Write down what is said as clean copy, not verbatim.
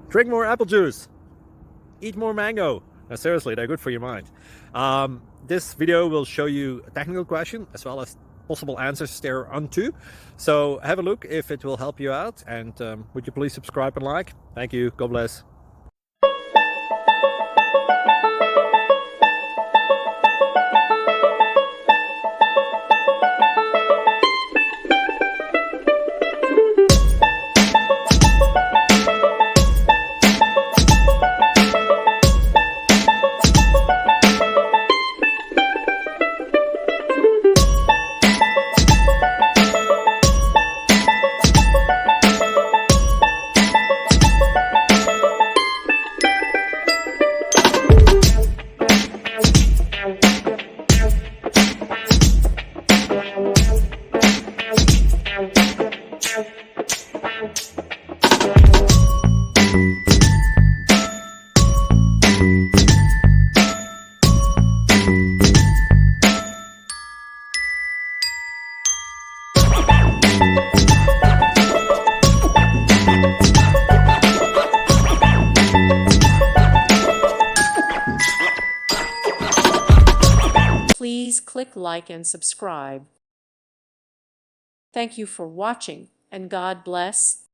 Drink more apple juice. Eat more mango. No, seriously, they're good for your mind. This video will show you a technical question as well as possible answers thereunto. So have a look if it will help you out, and would you please subscribe and like? Thank you. God bless. Please click like and subscribe. Thank you for watching, and God bless.